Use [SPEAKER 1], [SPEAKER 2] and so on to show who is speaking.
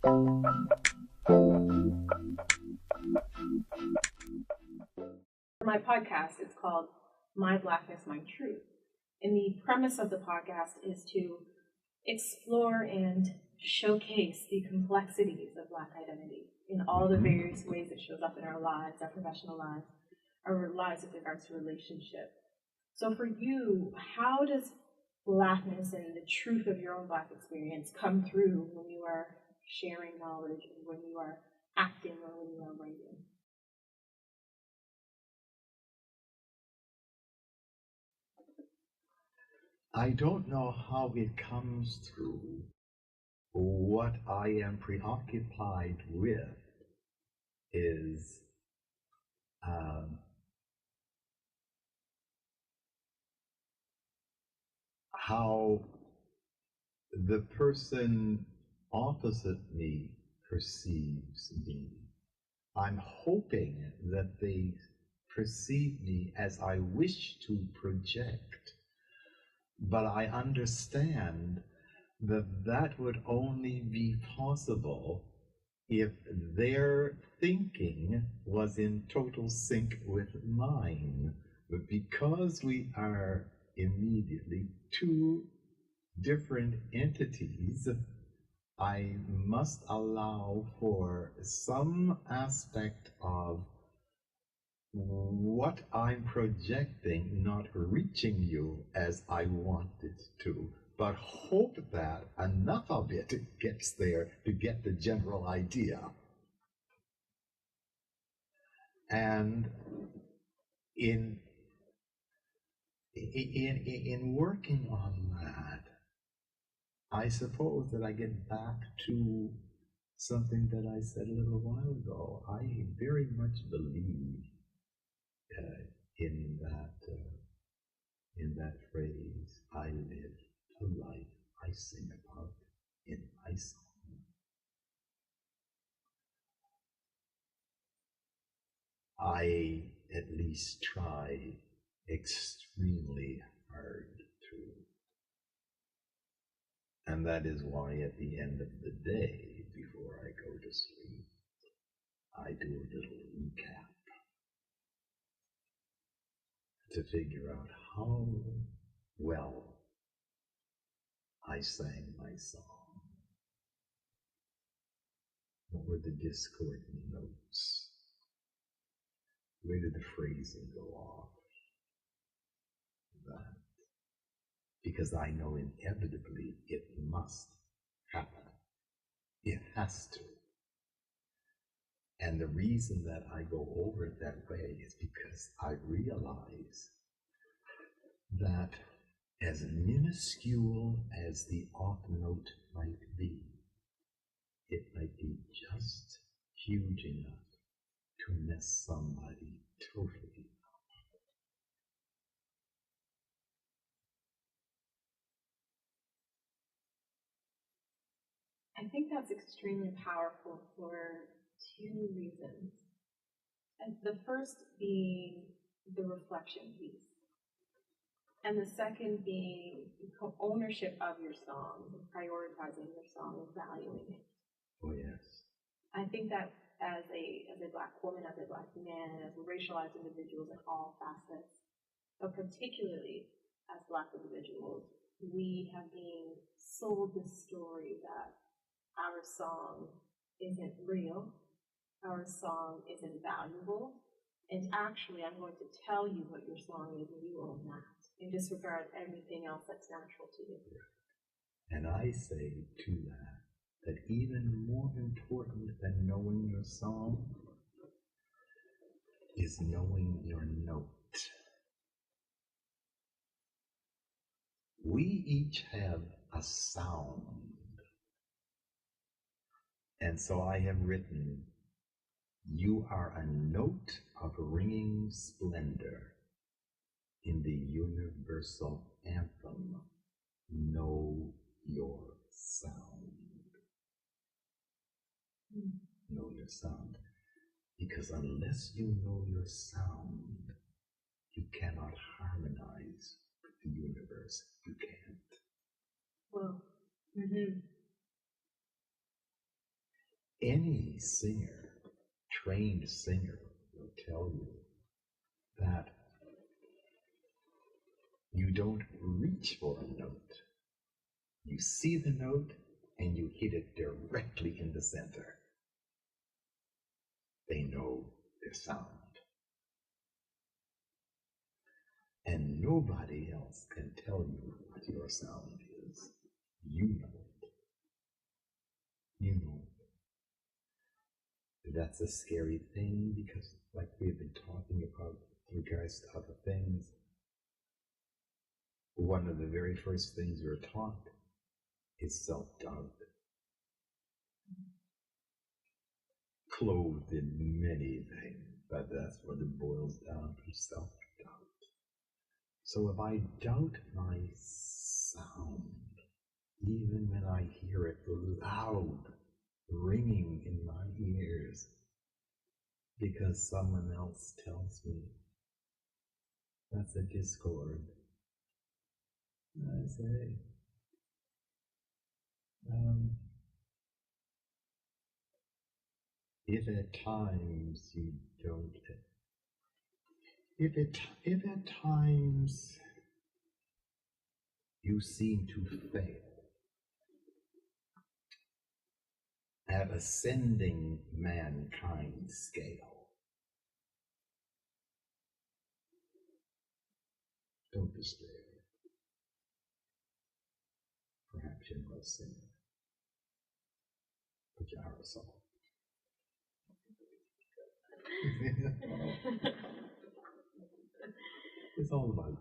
[SPEAKER 1] My podcast is called My Blackness, My Truth. And the premise of the podcast is to explore and showcase the complexities of Black identity in all the various ways it shows up in our lives, our professional lives, our lives with regards to relationship. So for you, how does Blackness and the truth of your own Black experience come through when you are sharing knowledge, or when you are acting, or when you are writing?
[SPEAKER 2] I don't know how it comes through. What I am preoccupied with is how the person opposite me perceives me. I'm hoping that they perceive me as I wish to project, but I understand that that would only be possible if their thinking was in total sync with mine. But because we are immediately two different entities, I must allow for some aspect of what I'm projecting not reaching you as I want it to, but hope that enough of it gets there to get the general idea. And in working on that, I suppose that I get back to something that I said a little while ago. I very much believe in that phrase, I live the life I sing about in my song. I at least try extremely hard to. And that is why at the end of the day, before I go to sleep, I do a little recap to figure out how well I sang my song. What were the discordant notes? Where did the phrasing go off? That. Because I know inevitably it must happen. It has to. And the reason that I go over it that way is because I realize that as minuscule as the off note might be, it might be just huge enough to mess somebody totally up.
[SPEAKER 1] I think that's extremely powerful for two reasons. And the first being the reflection piece. And the second being ownership of your song, prioritizing your song, and valuing it.
[SPEAKER 2] Oh, yes.
[SPEAKER 1] I think that as a Black woman, as a Black man, as racialized individuals in all facets, but particularly as Black individuals, we have been sold the story that our song isn't real, our song isn't valuable, and actually I'm going to tell you what your song is and you own that, and disregard everything else that's natural to you.
[SPEAKER 2] And I say to that even more important than knowing your song is knowing your note. We each have a sound. And so I have written, you are a note of ringing splendor in the universal anthem. Know your sound. Know your sound. Because unless you know your sound, you cannot harmonize with the universe. You can't.
[SPEAKER 1] Well,
[SPEAKER 2] Any singer, trained singer, will tell you that you don't reach for a note. You see the note and you hit it directly in the center. They know their sound. And nobody else can tell you what your sound is. You know it. You know it. That's a scary thing because, like we've been talking about with regards to other things, one of the very first things we're taught is self-doubt, clothed in many things, but that's what it boils down to, self-doubt. So if I doubt my sound, even when I hear it loud, ringing in my ears, because someone else tells me, that's a discord. I say, if at times you don't, if at times you seem to fail at ascending mankind's scale, don't despair. Perhaps you're not a sinner, but you are a soul. It's all about